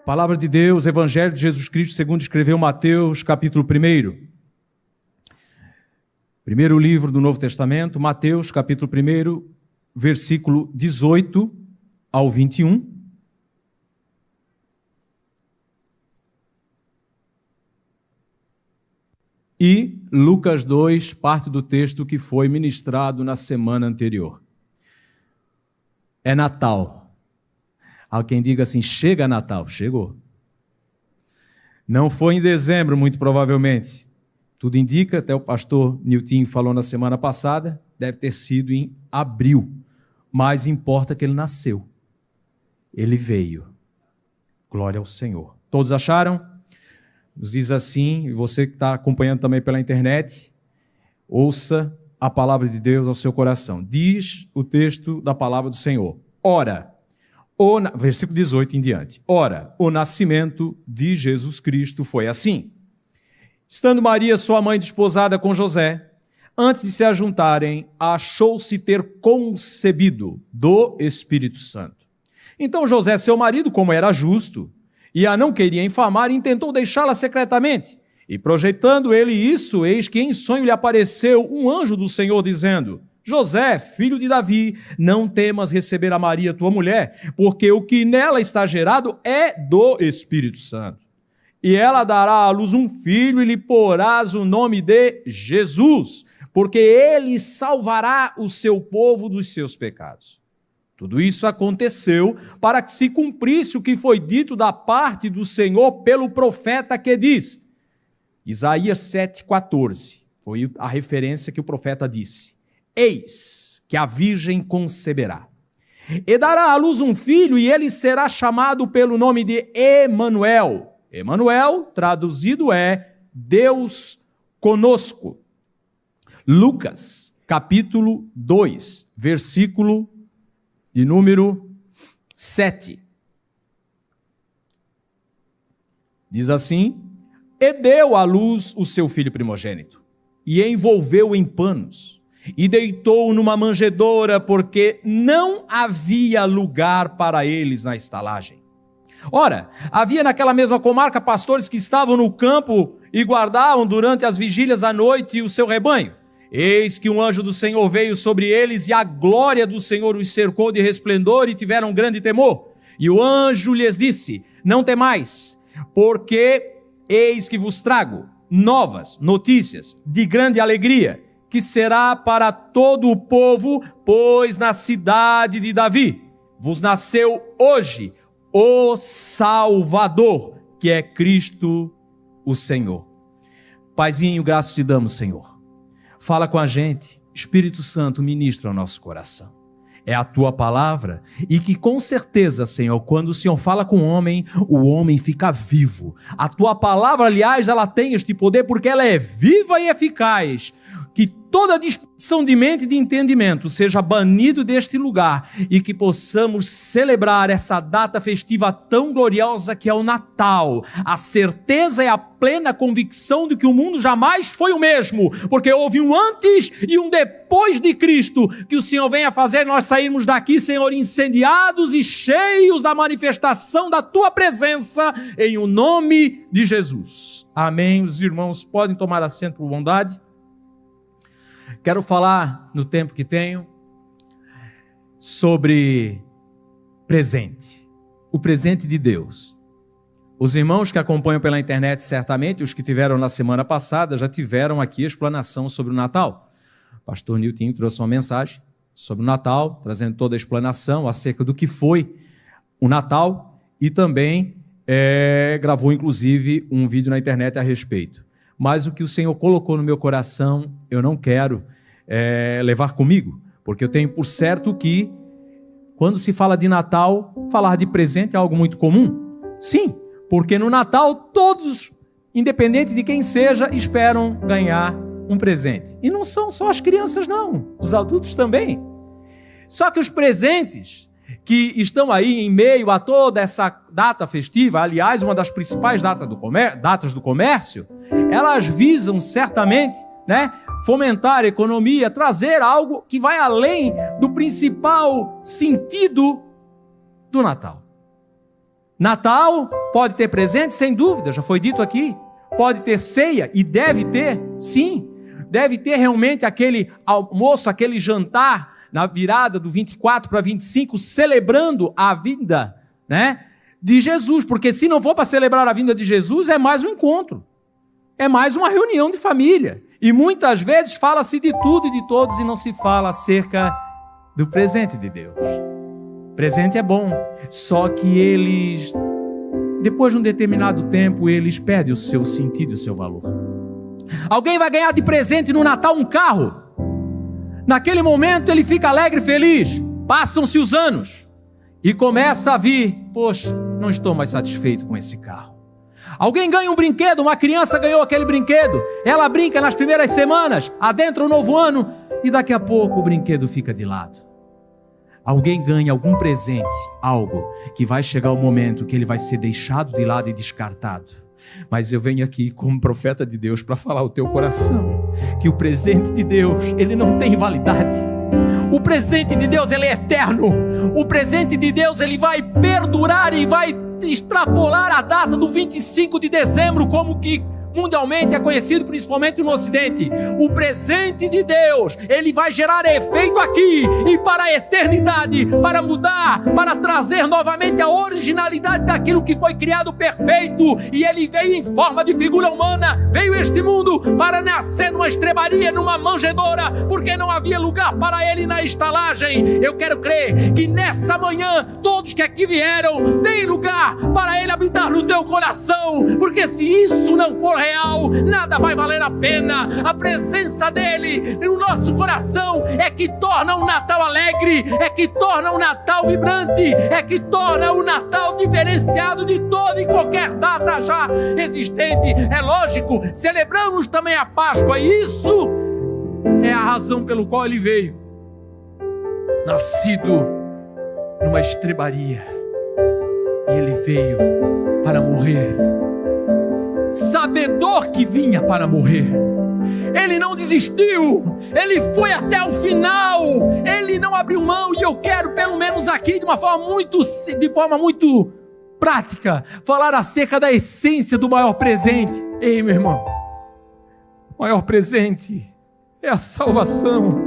Palavra de Deus, Evangelho de Jesus Cristo, segundo escreveu Mateus, capítulo 1. Primeiro livro do Novo Testamento, Mateus, capítulo 1, versículo 18 ao 21. E Lucas 2, parte do texto que foi ministrado na semana anterior. É Natal. Há quem diga assim, chega Natal. Chegou. Não foi em dezembro, muito provavelmente. Tudo indica, até o pastor Nilton falou na semana passada, deve ter sido em abril. Mas importa que ele nasceu. Ele veio. Glória ao Senhor. Todos acharam? Nos diz assim, e você que está acompanhando também pela internet, ouça a palavra de Deus ao seu coração. Diz o texto da palavra do Senhor. Ora, versículo 18 em diante. Ora, o nascimento de Jesus Cristo foi assim. Estando Maria, sua mãe, desposada com José, antes de se ajuntarem, achou-se ter concebido do Espírito Santo. Então José, seu marido, como era justo, e a não queria infamar, intentou deixá-la secretamente. E projetando ele isso, eis que em sonho lhe apareceu um anjo do Senhor, dizendo: José, filho de Davi, não temas receber a Maria, tua mulher, porque o que nela está gerado é do Espírito Santo. E ela dará à luz um filho, e lhe porás o nome de Jesus, porque ele salvará o seu povo dos seus pecados. Tudo isso aconteceu para que se cumprisse o que foi dito da parte do Senhor pelo profeta que diz. Isaías 7,14 foi a referência que o profeta disse. Eis que a virgem conceberá e dará à luz um filho, e ele será chamado pelo nome de Emanuel. Emanuel, traduzido é Deus conosco. Lucas, capítulo 2, versículo de número 7. Diz assim: E deu à luz o seu filho primogênito, e envolveu em panos, e deitou-o numa manjedoura, porque não havia lugar para eles na estalagem. Ora, havia naquela mesma comarca pastores que estavam no campo e guardavam durante as vigílias à noite o seu rebanho. Eis que um anjo do Senhor veio sobre eles, e a glória do Senhor os cercou de resplendor, e tiveram grande temor. E o anjo lhes disse: Não temais, porque eis que vos trago novas notícias de grande alegria, que será para todo o povo, pois na cidade de Davi vos nasceu hoje o Salvador, que é Cristo o Senhor. Paizinho, graças te damos, Senhor. Fala com a gente, Espírito Santo, ministra o nosso coração. É a tua palavra, e que com certeza, Senhor, quando o Senhor fala com o homem fica vivo. A tua palavra, aliás, ela tem este poder porque ela é viva e eficaz. Que toda dispersão de mente e de entendimento seja banido deste lugar, e que possamos celebrar essa data festiva tão gloriosa que é o Natal. A certeza e a plena convicção de que o mundo jamais foi o mesmo, porque houve um antes e um depois de Cristo. Que o Senhor venha fazer nós sairmos daqui, Senhor, incendiados e cheios da manifestação da tua presença, em o nome de Jesus. Amém. Os irmãos podem tomar assento por bondade. Quero falar, no tempo que tenho, sobre presente. O presente de Deus. Os irmãos que acompanham pela internet, certamente, os que tiveram na semana passada, já tiveram aqui a explanação sobre o Natal. O pastor Nilton trouxe uma mensagem sobre o Natal, trazendo toda a explanação acerca do que foi o Natal, e também gravou, inclusive, um vídeo na internet a respeito. Mas o que o Senhor colocou no meu coração, eu não quero levar comigo, porque eu tenho por certo que, quando se fala de Natal, falar de presente é algo muito comum. Sim, porque no Natal todos, independente de quem seja, esperam ganhar um presente. E não são só as crianças, não, os adultos também. Só que os presentes que estão aí em meio a toda essa data festiva, aliás, uma das principais datas do comércio, elas visam certamente, fomentar a economia, trazer algo que vai além do principal sentido do Natal. Natal Pode ter presente, sem dúvida, já foi dito aqui. Pode ter ceia, e deve ter, sim. Deve ter realmente aquele almoço, aquele jantar, na virada do 24 para 25, celebrando a vinda, né, de Jesus. Porque se não for para celebrar a vinda de Jesus, é mais um encontro. É mais uma reunião de família. E muitas vezes fala-se de tudo e de todos e não se fala acerca do presente de Deus. Presente é bom, só que eles, depois de um determinado tempo, eles perdem o seu sentido e o seu valor. Alguém vai ganhar de presente no Natal um carro. Naquele momento ele fica alegre e feliz. Passam-se os anos e começa a vir, poxa, não estou mais satisfeito com esse carro. Alguém ganha um brinquedo, uma criança ganhou aquele brinquedo, ela brinca nas primeiras semanas, adentra o novo ano e daqui a pouco o brinquedo fica de lado. Alguém ganha algum presente, algo que vai chegar o momento que ele vai ser deixado de lado e descartado. Mas eu venho aqui como profeta de Deus para falar ao teu coração que o presente de Deus, ele não tem validade. O presente de Deus, ele é eterno. O presente de Deus, ele vai perdurar e vai extrapolar a data do 25 de dezembro, como que mundialmente é conhecido, principalmente no Ocidente. O presente de Deus, ele vai gerar efeito aqui e para a eternidade, para mudar, para trazer novamente a originalidade daquilo que foi criado perfeito. E ele veio em forma de figura humana, veio a este mundo para nascer numa estrebaria, numa manjedoura, porque não havia lugar para ele na estalagem. Eu quero crer que nessa manhã, todos que aqui vieram, tem lugar para ele habitar no teu coração, porque se isso não for real, nada vai valer a pena. A presença dele no nosso coração é que torna o Natal alegre, é que torna o Natal vibrante, é que torna o Natal diferenciado de toda e qualquer data já existente. É lógico, celebramos também a Páscoa, e isso é a razão pelo qual ele veio, nascido numa estrebaria, e ele veio para morrer, sabedor que vinha para morrer. Ele não desistiu, ele foi até o final, ele não abriu mão. E eu quero, pelo menos aqui, de forma muito prática, falar acerca da essência do maior presente. Ei, meu irmão, o maior presente é a salvação.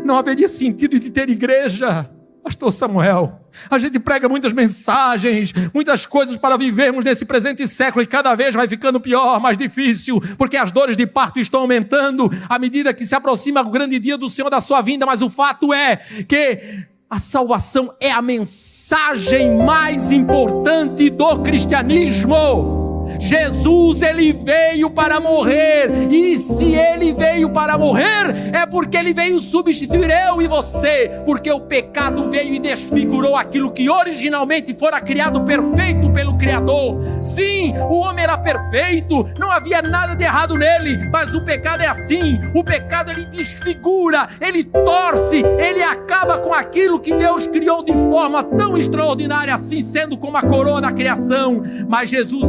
Não haveria sentido de ter igreja, Pastor Samuel. A gente prega muitas mensagens, muitas coisas para vivermos nesse presente século, e cada vez vai ficando pior, mais difícil, porque as dores de parto estão aumentando à medida que se aproxima o grande dia do Senhor, da sua vinda. Mas o fato é que a salvação é a mensagem mais importante do cristianismo. Jesus, ele veio para morrer, e se ele veio para morrer, é porque ele veio substituir eu e você, porque o pecado veio e desfigurou aquilo que originalmente fora criado perfeito pelo Criador. Sim, o homem era perfeito, não havia nada de errado nele, mas o pecado é assim. O pecado, ele desfigura, ele torce, ele acaba com aquilo que Deus criou de forma tão extraordinária, assim sendo como a coroa da criação. Mas Jesus,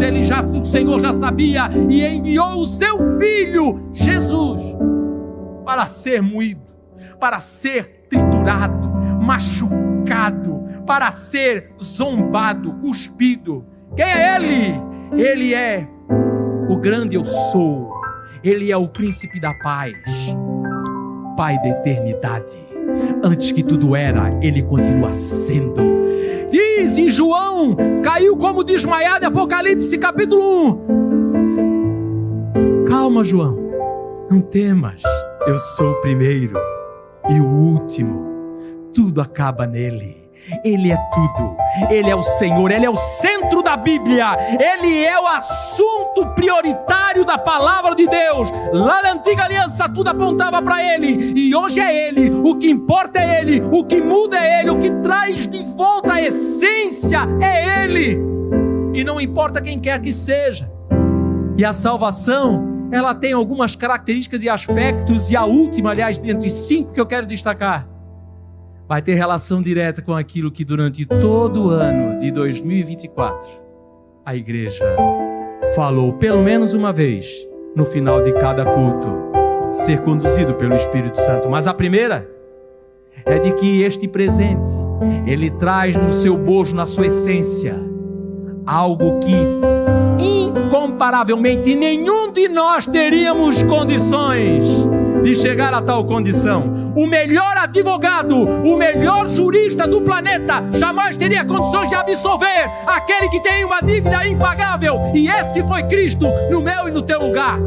o Senhor já sabia e enviou o seu Filho, Jesus, para ser moído, para ser triturado, machucado, para ser zombado, cuspido. Quem é Ele? Ele é o grande eu sou. Ele é o príncipe da paz, Pai da eternidade. Antes que tudo era, Ele continua sendo. Diz em João, caiu como desmaiado, Apocalipse capítulo 1. Calma, João, não temas, eu sou o primeiro e o último, tudo acaba nele. Ele é tudo, Ele é o Senhor, Ele é o centro da Bíblia, Ele é o assunto prioritário da palavra de Deus. Lá na antiga aliança tudo apontava para Ele, e hoje é Ele. O que importa é Ele, o que muda é Ele, o que traz de volta a essência é Ele, e não importa quem quer que seja. E a salvação, ela tem algumas características e aspectos, e a última, aliás, dentre 5 que eu quero destacar, vai ter relação direta com aquilo que durante todo o ano de 2024 a igreja falou pelo menos uma vez no final de cada culto, ser conduzido pelo Espírito Santo. Mas a primeira é de que este presente, ele traz no seu bojo, na sua essência, algo que incomparavelmente nenhum de nós teríamos condições de chegar a tal condição. O melhor advogado, o melhor jurista do planeta jamais teria condições de absolver aquele que tem uma dívida impagável, e esse foi Cristo no meu e no teu lugar.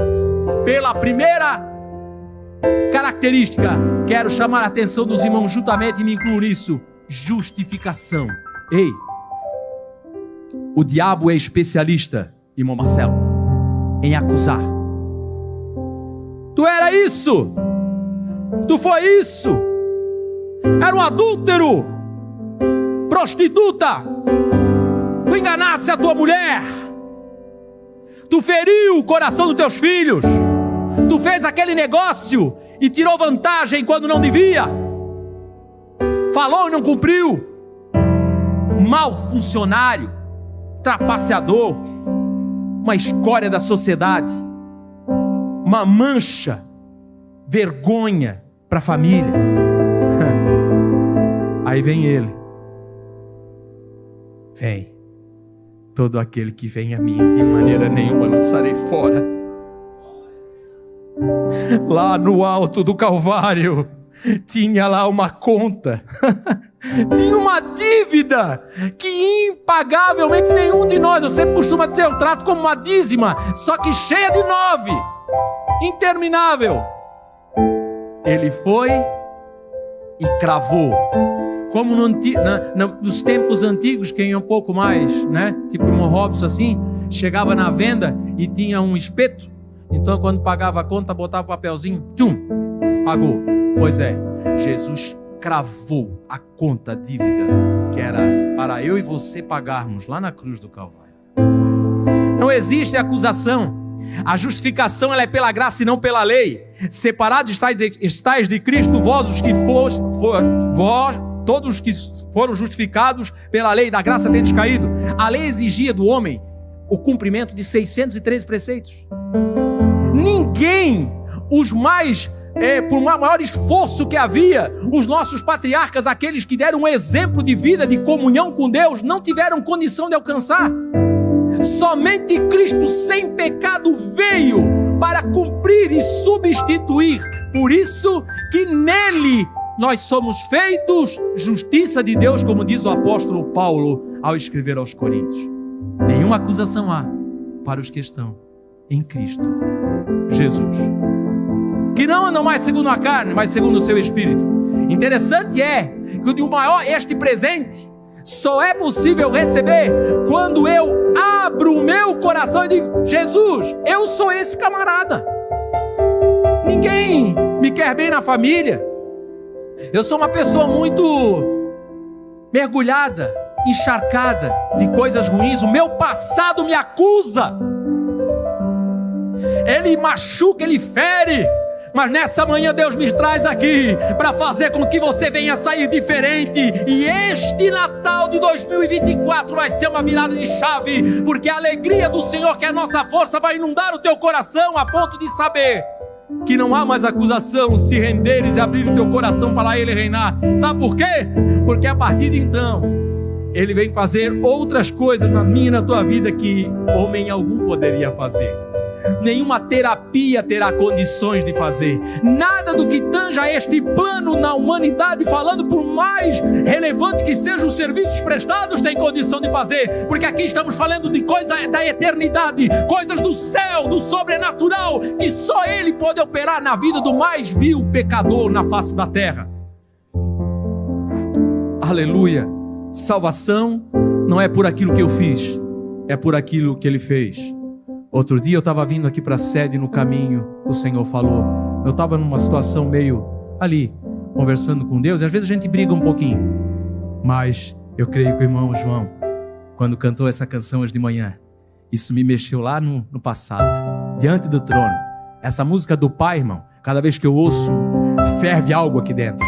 Pela primeira característica, quero chamar a atenção dos irmãos juntamente e me incluir isso: justificação. Ei, o diabo é especialista, irmão Marcelo, em acusar. Tu era isso, tu foi isso, era um adúltero, prostituta, tu enganasse a tua mulher, tu feriu o coração dos teus filhos, tu fez aquele negócio e tirou vantagem quando não devia, falou e não cumpriu, mau funcionário, trapaceador, uma escória da sociedade, uma mancha, vergonha para a família. Aí vem ele. Vem. Todo aquele que vem a mim, de maneira nenhuma lançarei fora. Lá no alto do Calvário, tinha lá uma conta. Tinha uma dívida que impagavelmente nenhum de nós, eu sempre costumo dizer, eu trato como uma dízima, só que cheia de 9, interminável. Ele foi e cravou, como nos tempos antigos, quem é um pouco mais, né? Tipo irmão Robson assim, chegava na venda e tinha um espeto, então quando pagava a conta, botava o papelzinho, tchum, pagou. Pois é, Jesus cravou a conta, a dívida, que era para eu e você pagarmos lá na cruz do Calvário. Não existe acusação. A justificação ela é pela graça e não pela lei. Separados estáis de Cristo, todos os que foram justificados pela lei da graça tendes caído. A lei exigia do homem o cumprimento de 613 preceitos. Ninguém, por maior esforço que havia, os nossos patriarcas, aqueles que deram um exemplo de vida, de comunhão com Deus, não tiveram condição de alcançar. Somente Cristo sem pecado veio para cumprir e substituir. Por isso que nele nós somos feitos justiça de Deus, como diz o apóstolo Paulo ao escrever aos Coríntios. Nenhuma acusação há para os que estão em Cristo Jesus, que não andam mais segundo a carne, mas segundo o seu Espírito. Interessante é que o maior este presente só é possível receber quando eu abro o meu coração e digo: Jesus, eu sou esse camarada. Ninguém me quer bem na família. Eu sou uma pessoa muito mergulhada, encharcada de coisas ruins. O meu passado me acusa. Ele machuca, ele fere. Mas nessa manhã Deus me traz aqui para fazer com que você venha sair diferente. E este Natal de 2024 vai ser uma virada de chave, porque a alegria do Senhor, que é a nossa força, vai inundar o teu coração a ponto de saber que não há mais acusação se renderes e abrir o teu coração para Ele reinar. Sabe por quê? Porque a partir de então Ele vem fazer outras coisas na minha e na tua vida que homem algum poderia fazer. Nenhuma terapia terá condições de fazer. Nada do que tanja este plano na humanidade, falando por mais relevante que sejam os serviços prestados, tem condição de fazer. Porque aqui estamos falando de coisas da eternidade, coisas do céu, do sobrenatural, que só Ele pode operar na vida do mais vil pecador na face da terra. Aleluia. Salvação não é por aquilo que eu fiz, é por aquilo que Ele fez. Outro dia eu estava vindo aqui para a sede, no caminho o Senhor falou. Eu estava numa situação meio ali, conversando com Deus, e às vezes a gente briga um pouquinho. Mas eu creio que o irmão João, quando cantou essa canção hoje de manhã, isso me mexeu lá no passado, diante do trono. Essa música do Pai, irmão, cada vez que eu ouço, ferve algo aqui dentro.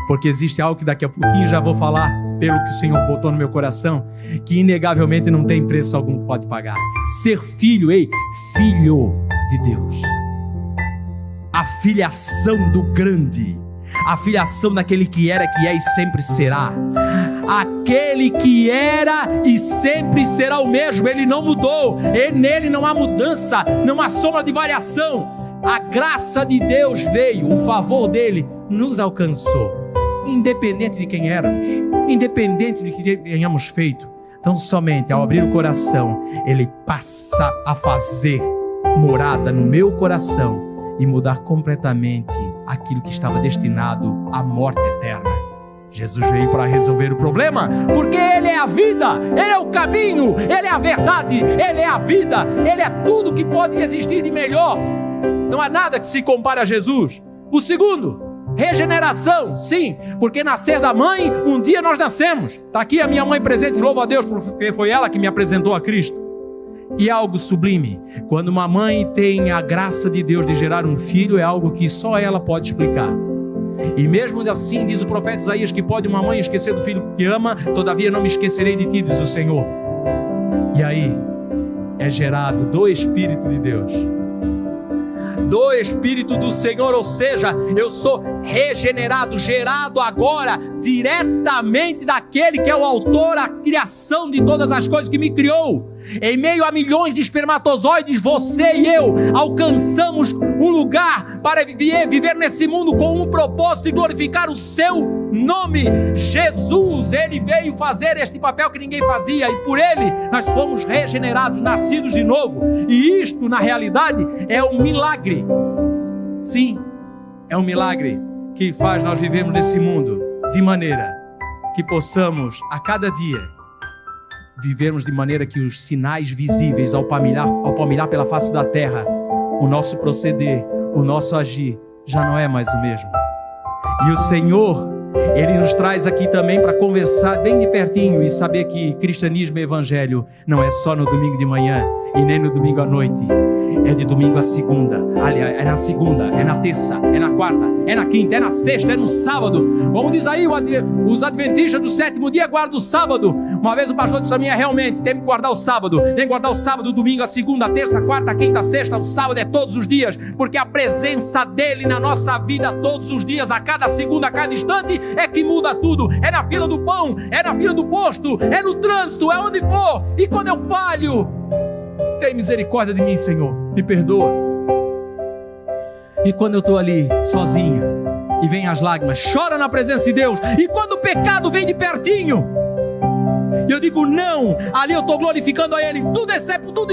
Porque existe algo que daqui a pouquinho já vou falar, pelo que o Senhor botou no meu coração, que inegavelmente não tem preço algum que pode pagar. Ser filho, filho de Deus. A filiação do grande. A filiação daquele que era, que é e sempre será. aquele que era e sempre será o mesmo, ele não mudou, nele não há mudança, não há sombra de variação. A graça de Deus veio, o favor dele nos alcançou, independente de quem éramos, independente do que tenhamos feito. Então somente ao abrir o coração, ele passa a fazer morada no meu coração e mudar completamente aquilo que estava destinado à morte eterna. Jesus veio para resolver o problema, porque Ele é a vida, Ele é o caminho, Ele é a verdade, Ele é a vida, Ele é tudo que pode existir de melhor. Não há nada que se compare a Jesus. O segundo, regeneração, sim, porque nascer da mãe, um dia nós nascemos. Está aqui a minha mãe presente, louvo a Deus, porque foi ela que me apresentou a Cristo. E algo sublime, quando uma mãe tem a graça de Deus de gerar um filho, é algo que só ela pode explicar. E mesmo assim, diz o profeta Isaías, que pode uma mãe esquecer do filho que ama, todavia não me esquecerei de ti, diz o Senhor. E aí, é gerado do Espírito de Deus, do Espírito do Senhor, ou seja, eu sou regenerado, gerado agora, diretamente daquele que é o autor, a criação de todas as coisas, que me criou. Em meio a milhões de espermatozoides, você e eu alcançamos um lugar para viver nesse mundo com um propósito de glorificar o seu nome. Jesus, Ele veio fazer este papel que ninguém fazia, e por Ele nós fomos regenerados, nascidos de novo. E isto, na realidade, é um milagre. Sim, é um milagre que faz nós vivermos nesse mundo de maneira que possamos, a cada dia, vivermos de maneira que os sinais visíveis ao palmilhar pela face da terra, o nosso proceder, o nosso agir, já não é mais o mesmo. E o Senhor, Ele nos traz aqui também para conversar bem de pertinho e saber que cristianismo e evangelho não é só no domingo de manhã e nem no domingo à noite. É de domingo a segunda, aliás, é na segunda, é na terça, é na quarta, é na quinta, é na sexta, é no sábado. Como diz aí, os adventistas do sétimo dia guardam o sábado. Uma vez o pastor disse para mim, realmente, tem que guardar o sábado. Tem que guardar o sábado, o domingo, a segunda, a terça, a quarta, a quinta, a sexta. O sábado é todos os dias, porque a presença dele na nossa vida todos os dias, a cada segunda, a cada instante, é que muda tudo. É na fila do pão, é na fila do posto, é no trânsito, é onde for. E quando eu falho, tem misericórdia de mim, Senhor, me perdoa. E quando eu estou ali sozinho e vem as lágrimas, chora na presença de Deus. E quando o pecado vem de pertinho, eu digo não, ali eu estou glorificando a Ele. Tudo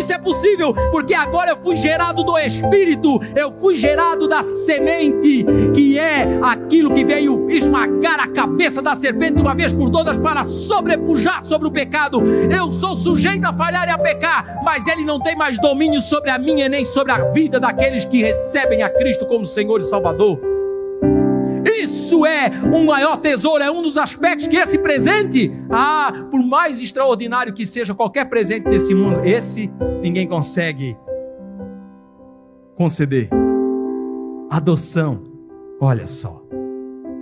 isso é possível, porque agora eu fui gerado do Espírito, eu fui gerado da semente, que é aquilo que veio esmagar a cabeça da serpente uma vez por todas, para sobrepujar sobre o pecado. Eu sou sujeito a falhar e a pecar, mas Ele não tem mais domínio sobre a minha nem sobre a vida daqueles que recebem a Cristo como Senhor e Salvador. Isso é um maior tesouro, é um dos aspectos que esse presente, por mais extraordinário que seja qualquer presente desse mundo, esse ninguém consegue conceder. Adoção, olha só,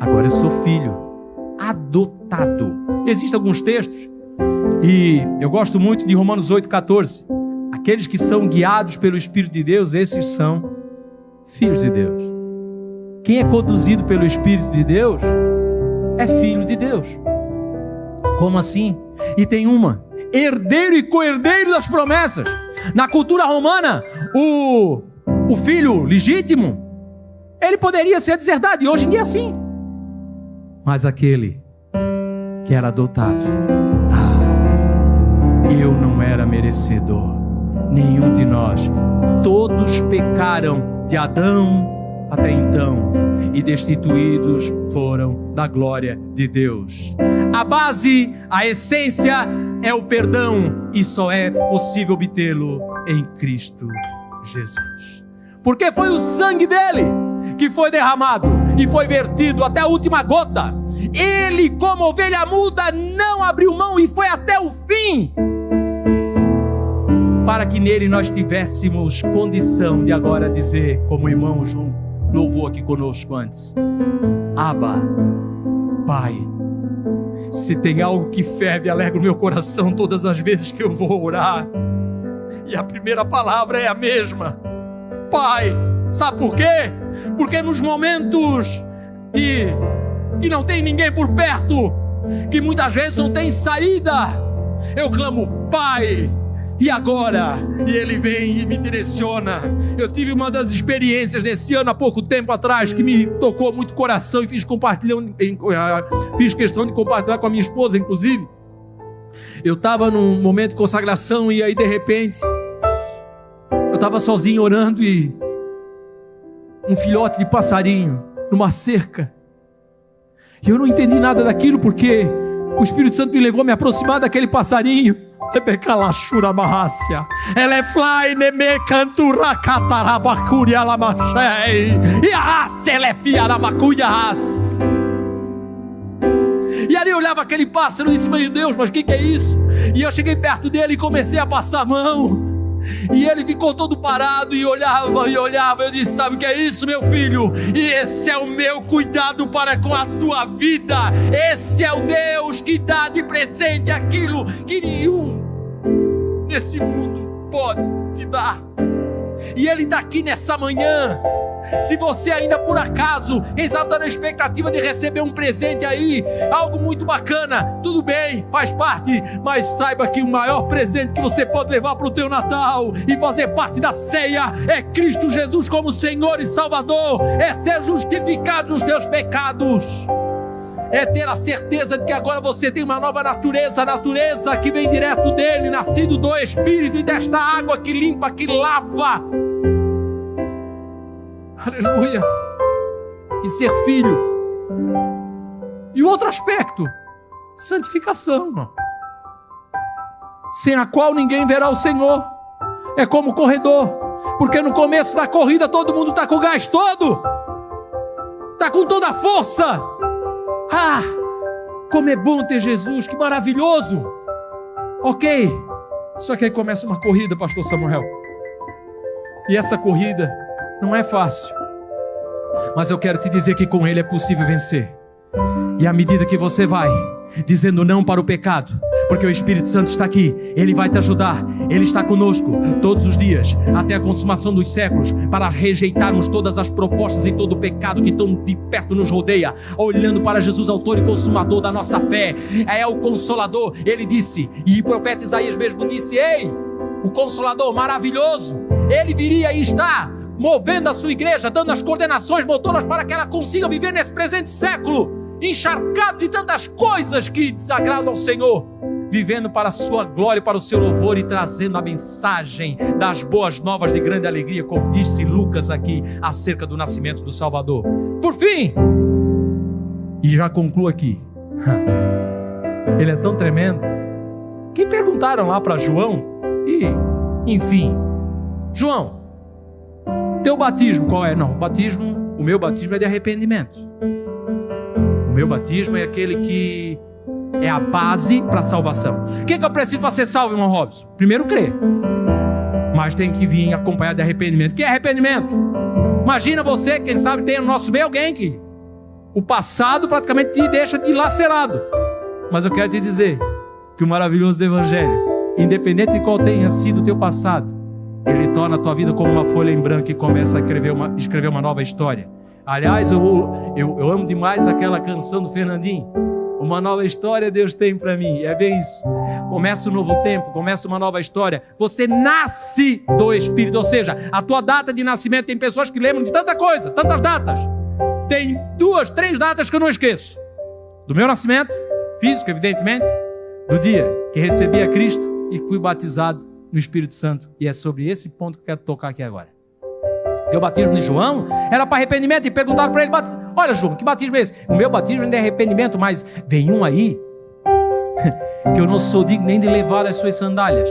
agora eu sou filho adotado. Existem alguns textos, e eu gosto muito de Romanos 8,14. Aqueles que são guiados pelo Espírito de Deus, esses são filhos de Deus. Quem é conduzido pelo Espírito de Deus é filho de Deus. Como assim? E tem herdeiro e co-herdeiro das promessas. Na cultura romana, o filho legítimo, ele poderia ser deserdado, e hoje em dia sim. Mas aquele que era adotado, eu não era merecedor, nenhum de nós. Todos pecaram de Adão até então, e destituídos foram da glória de Deus. A base, a essência é o perdão, e só é possível obtê-lo em Cristo Jesus. Porque foi o sangue dele que foi derramado e foi vertido até a última gota. Ele, como ovelha muda, não abriu mão e foi até o fim, para que nele nós tivéssemos condição de agora dizer, como o irmão João louvou aqui conosco antes: Abba, Pai. Se tem algo que ferve e alegra o meu coração todas as vezes que eu vou orar, e a primeira palavra é a mesma: Pai. Sabe por quê? Porque nos momentos que não tem ninguém por perto, que muitas vezes não tem saída, eu clamo: Pai, e agora? E Ele vem e me direciona. Eu tive uma das experiências desse ano, há pouco tempo atrás, que me tocou muito o coração e fiz questão de compartilhar com a minha esposa, inclusive. Eu estava num momento de consagração e aí de repente eu estava sozinho orando e um filhote de passarinho numa cerca, e eu não entendi nada daquilo, porque o Espírito Santo me levou a me aproximar daquele passarinho. Ela é fly neme cantura catarabacuria lamachei e a selefia ramacunhas. E ali eu olhava aquele pássaro e disse: meu Deus, mas o que é isso? E eu cheguei perto dele e comecei a passar a mão. E ele ficou todo parado e olhava e olhava. Eu disse: sabe o que é isso, meu filho? E esse é o meu cuidado para com a tua vida. Esse é o Deus que dá de presente aquilo que nenhum nesse mundo pode te dar. E Ele está aqui nessa manhã. Se você ainda por acaso está na expectativa de receber um presente aí, algo muito bacana, tudo bem, faz parte, mas saiba que o maior presente que você pode levar para o teu Natal e fazer parte da ceia é Cristo Jesus como Senhor e Salvador, é ser justificado dos teus pecados, é ter a certeza de que agora você tem uma nova natureza, a natureza que vem direto dele, nascido do Espírito e desta água que limpa, que lava. Aleluia. E ser filho. E o outro aspecto, santificação, irmão, sem a qual ninguém verá o Senhor. É como corredor, porque no começo da corrida todo mundo está com o gás todo, está com toda a força. Ah, como é bom ter Jesus, que maravilhoso. Ok, só que aí começa uma corrida, pastor Samuel, e essa corrida não é fácil, mas eu quero te dizer que com Ele é possível vencer. E à medida que você vai dizendo não para o pecado, porque o Espírito Santo está aqui, Ele vai te ajudar, Ele está conosco todos os dias, até a consumação dos séculos, para rejeitarmos todas as propostas e todo o pecado que tão de perto nos rodeia, olhando para Jesus, autor e consumador da nossa fé. É o Consolador. Ele disse, e o profeta Isaías mesmo disse: ei, o Consolador maravilhoso, Ele viria e está movendo a sua igreja, dando as coordenações motoras para que ela consiga viver nesse presente século, encharcado de tantas coisas que desagradam ao Senhor, vivendo para a sua glória e para o seu louvor, e trazendo a mensagem das boas novas de grande alegria, como disse Lucas aqui, acerca do nascimento do Salvador. Por fim, e já concluo aqui, Ele é tão tremendo, que perguntaram lá para João, e enfim, João, teu batismo qual é? Não, o meu batismo é de arrependimento. O meu batismo é aquele que é a base para a salvação. O que eu preciso para ser salvo, irmão Robson? Primeiro crer, mas tem que vir acompanhado de arrependimento. O que é arrependimento? Imagina você, quem sabe tem no nosso meio alguém que o passado praticamente te deixa dilacerado, mas eu quero te dizer que o maravilhoso do Evangelho, independente de qual tenha sido o teu passado, ele torna a tua vida como uma folha em branco e começa a escrever uma nova história. Aliás, eu amo demais aquela canção do Fernandinho. Uma nova história Deus tem para mim. É bem isso. Começa um novo tempo, começa uma nova história. Você nasce do Espírito, ou seja, a tua data de nascimento, tem pessoas que lembram de tanta coisa, tantas datas. Tem 2, 3 datas que eu não esqueço. Do meu nascimento, físico, evidentemente, do dia que recebi a Cristo e fui batizado no Espírito Santo. E é sobre esse ponto que eu quero tocar aqui agora. Porque o batismo de João era para arrependimento, e perguntaram para ele: olha, João, que batismo é esse? O meu batismo ainda é arrependimento, mas vem um aí que eu não sou digno nem de levar as suas sandálias.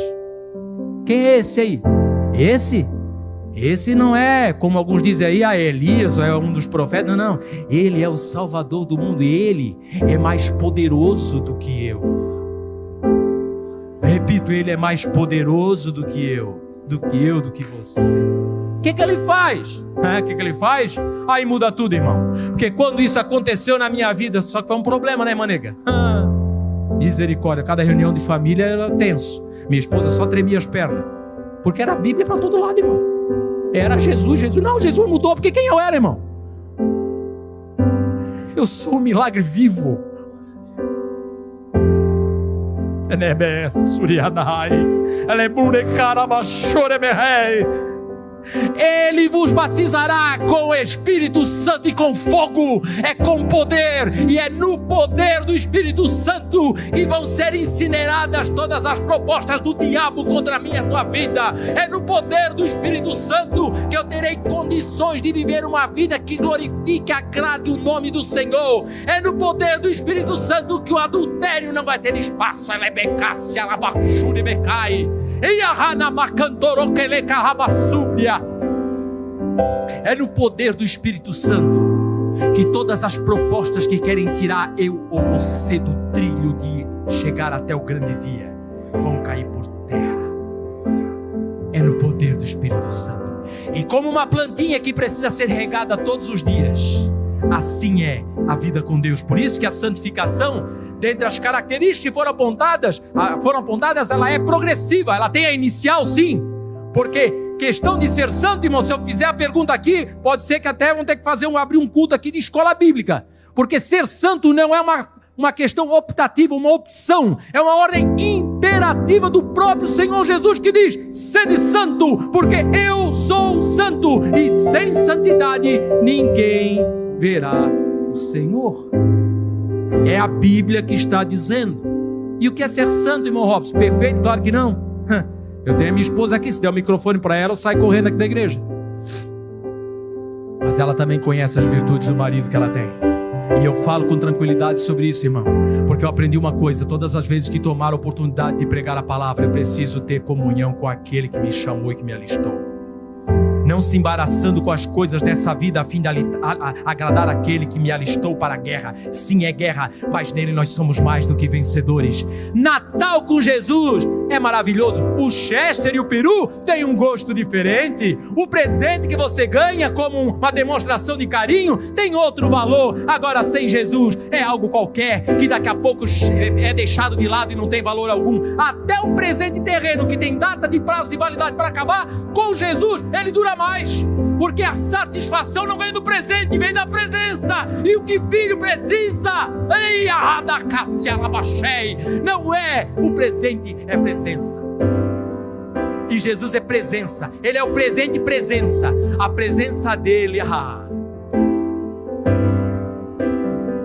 Quem é esse aí? Esse não é, como alguns dizem aí, Elias, ou é um dos profetas. Não, ele é o Salvador do mundo, e ele é mais poderoso do que eu. Repito, ele é mais poderoso do que eu, do que você. O que ele faz? O que ele faz? Aí muda tudo, irmão. Porque quando isso aconteceu na minha vida, só que foi um problema, né, manega? Misericórdia, cada reunião de família era tenso. Minha esposa só tremia as pernas, porque era a Bíblia para todo lado, irmão. Era Jesus. Não, Jesus mudou, porque quem eu era, irmão? Eu sou um milagre vivo. Ele vos batizará com o Espírito Santo e com fogo, é com poder, e é no poder do Espírito Santo que vão ser incineradas todas as propostas do diabo contra a minha e a tua vida. É no poder do Espírito Santo que eu terei condições de viver uma vida que glorifique, agrade o nome do Senhor. É no poder do Espírito Santo que o adultério não vai ter espaço. Ela é becácia, ela baixura e becai. E a rana macandoro que ele carrabassúbia. É no poder do Espírito Santo que todas as propostas que querem tirar eu ou você do trilho de chegar até o grande dia vão cair por terra. É no poder do Espírito Santo. E como uma plantinha que precisa ser regada todos os dias, assim é a vida com Deus. Por isso que a santificação, dentre as características que foram apontadas, ela é progressiva. Ela tem a inicial, sim, porque questão de ser santo, irmão, se eu fizer a pergunta aqui, pode ser que até vão ter que abrir um culto aqui de escola bíblica, porque ser santo não é uma questão optativa, uma opção, é uma ordem imperativa do próprio Senhor Jesus, que diz: sede santo, porque eu sou santo, e sem santidade ninguém verá o Senhor. É a Bíblia que está dizendo. E o que é ser santo, irmão Robson? Perfeito? Claro que não. Eu tenho a minha esposa aqui, se der o microfone para ela, eu saio correndo aqui da igreja. Mas ela também conhece as virtudes do marido que ela tem. E eu falo com tranquilidade sobre isso, irmão, porque eu aprendi uma coisa: todas as vezes que tomar a oportunidade de pregar a palavra, eu preciso ter comunhão com aquele que me chamou e que me alistou. Não se embaraçando com as coisas dessa vida a fim de agradar aquele que me alistou para a guerra. Sim, é guerra, mas nele nós somos mais do que vencedores. Natal com Jesus é maravilhoso. O Chester e o peru têm um gosto diferente. O presente que você ganha como uma demonstração de carinho tem outro valor. Agora, sem Jesus é algo qualquer que daqui a pouco é deixado de lado e não tem valor algum. Até o presente terreno, que tem data de prazo de validade para acabar, com Jesus ele dura mais, porque a satisfação não vem do presente, vem da presença. E o que filho precisa, não é o presente, é presença. E Jesus é presença, ele é o presente e presença. A presença dele,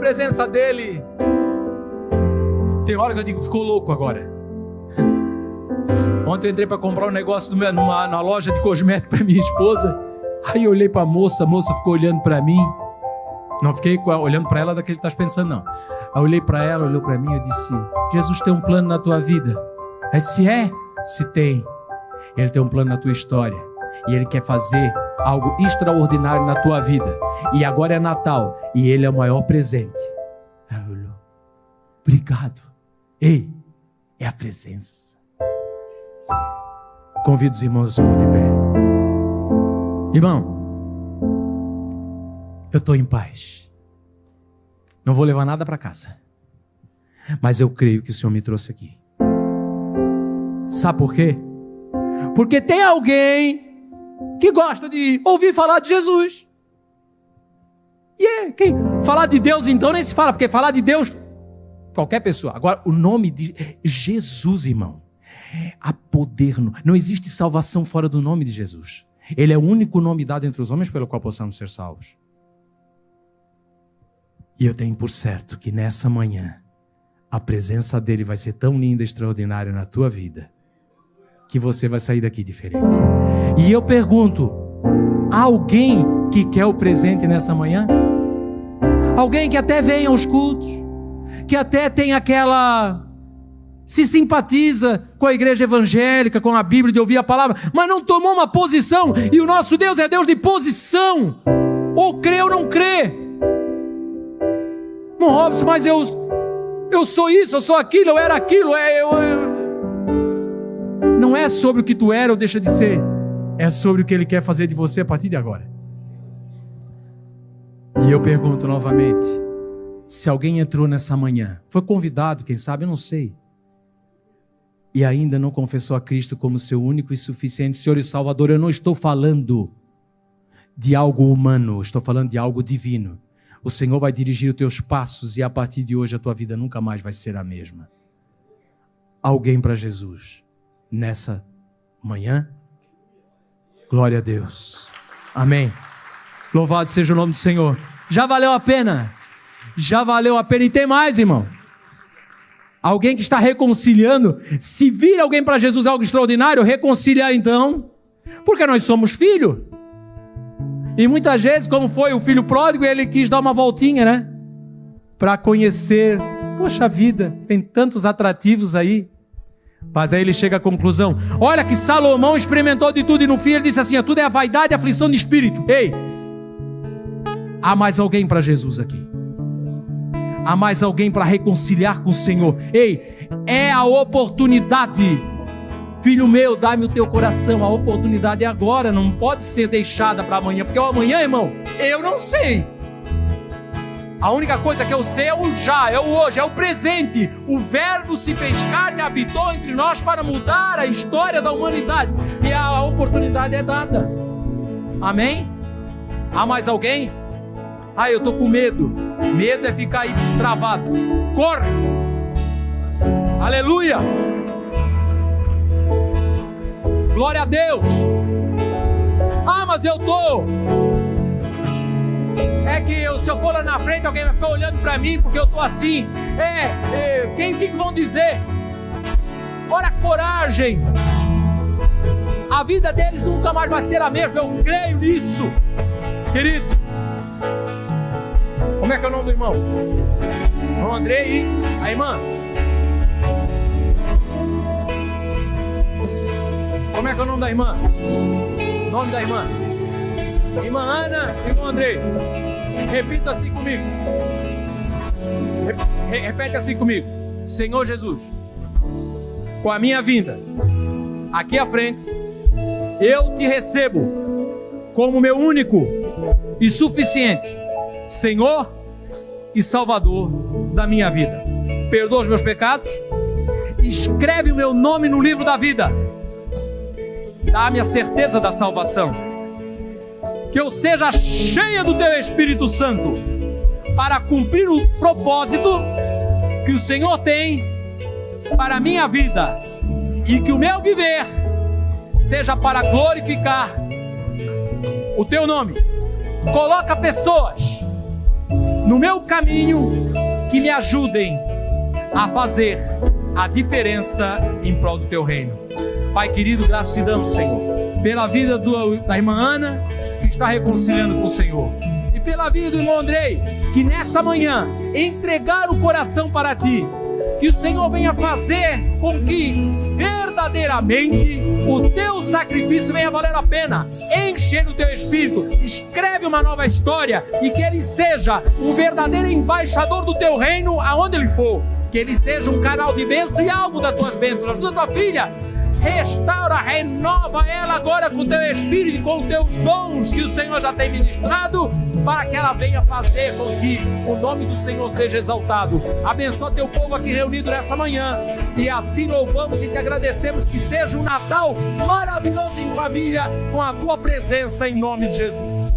presença dele. Tem hora que eu digo: ficou louco agora. Ontem eu entrei para comprar um negócio na loja de cosméticos para minha esposa. Aí eu olhei para a moça ficou olhando para mim. Não fiquei olhando para ela daquele que estás pensando, não. Aí eu olhei para ela, olhou para mim, eu disse: Jesus tem um plano na tua vida. Aí disse: é? Se tem. Ele tem um plano na tua história. E ele quer fazer algo extraordinário na tua vida. E agora é Natal. E ele é o maior presente. Aí eu olhou: obrigado. Ei, é a presença. Convido os irmãos a se pôr de pé. Irmão, eu estou em paz. Não vou levar nada para casa, mas eu creio que o Senhor me trouxe aqui. Sabe por quê? Porque tem alguém que gosta de ouvir falar de Jesus. E falar de Deus então nem se fala, porque falar de Deus qualquer pessoa. Agora, o nome de Jesus, irmão, há poder. Não existe salvação fora do nome de Jesus. Ele é o único nome dado entre os homens pelo qual possamos ser salvos. E eu tenho por certo que nessa manhã a presença dele vai ser tão linda e extraordinária na tua vida, que você vai sair daqui diferente. E eu pergunto: há alguém que quer o presente nessa manhã? Alguém que até vem aos cultos, que até tem se simpatiza com a igreja evangélica, com a Bíblia, de ouvir a palavra, mas não tomou uma posição. E o nosso Deus é Deus de posição. Ou crê ou não crê. Não, Robson, mas eu sou isso, eu sou aquilo, eu era aquilo. Não é sobre o que tu era ou deixa de ser. É sobre o que Ele quer fazer de você a partir de agora. E eu pergunto novamente: se alguém entrou nessa manhã, foi convidado, quem sabe, eu não sei, e ainda não confessou a Cristo como seu único e suficiente Senhor e Salvador, eu não estou falando de algo humano, estou falando de algo divino. O Senhor vai dirigir os teus passos e a partir de hoje a tua vida nunca mais vai ser a mesma. alguém para Jesus nessa manhã? Glória a Deus. Amém. Louvado seja o nome do Senhor. Já valeu a pena. Já valeu a pena. E tem mais, irmão. Alguém que está reconciliando. Se vir alguém para Jesus algo extraordinário, reconciliar então. Porque nós somos filhos. E muitas vezes, como foi o filho pródigo, ele quis dar uma voltinha, né? Para conhecer. Poxa vida, tem tantos atrativos aí. Mas aí ele chega à conclusão. Olha que Salomão experimentou de tudo e no fim ele disse assim: tudo é a vaidade e a aflição de espírito. Ei, há mais alguém para Jesus aqui. Há mais alguém para reconciliar com o Senhor. Ei, é a oportunidade. Filho meu, dá-me o teu coração. A oportunidade é agora, não pode ser deixada para amanhã. Porque o amanhã, irmão, eu não sei. A única coisa que eu sei é o já, é o hoje, é o presente. O Verbo se fez carne e habitou entre nós para mudar a história da humanidade. E a oportunidade é dada. Amém? Há mais alguém? Eu estou com medo. Medo é ficar aí travado. Corre! Aleluia! Glória a Deus! Mas eu estou... É que se eu for lá na frente, alguém vai ficar olhando para mim porque eu estou assim. Que vão dizer? Ora, coragem! A vida deles nunca mais vai ser a mesma, eu creio nisso. Queridos, como é que é o nome do irmão? O Andrei e a irmã. Como é que é o nome da irmã? Nome da irmã? Irmã Ana e irmão Andrei. Repita assim comigo. Repete assim comigo. Senhor Jesus, com a minha vinda aqui à frente, eu te recebo como meu único e suficiente Senhor e Salvador da minha vida. Perdoa os meus pecados, escreve o meu nome no livro da vida, dá-me a certeza da salvação, que eu seja cheia do teu Espírito Santo para cumprir o propósito que o Senhor tem para a minha vida, e que o meu viver seja para glorificar o teu nome. Coloca pessoas no meu caminho que me ajudem a fazer a diferença em prol do teu reino. Pai querido, graças te damos, Senhor, pela vida da irmã Ana, que está reconciliando com o Senhor, e pela vida do irmão Andrei, que nessa manhã entregar o coração para ti. Que o Senhor venha fazer com que verdadeiramente o teu sacrifício venha valer a pena. Enche do teu Espírito, escreve uma nova história, e que ele seja um verdadeiro embaixador do teu reino aonde ele for. Que ele seja um canal de bênção e alvo das tuas bênçãos. Ajuda tua filha, restaura, renova ela agora com o teu Espírito e com os teus dons que o Senhor já tem ministrado, para que ela venha fazer com que o nome do Senhor seja exaltado. Abençoa teu povo aqui reunido nessa manhã, e assim louvamos e te agradecemos. Que seja um Natal maravilhoso em família, com a tua presença, em nome de Jesus.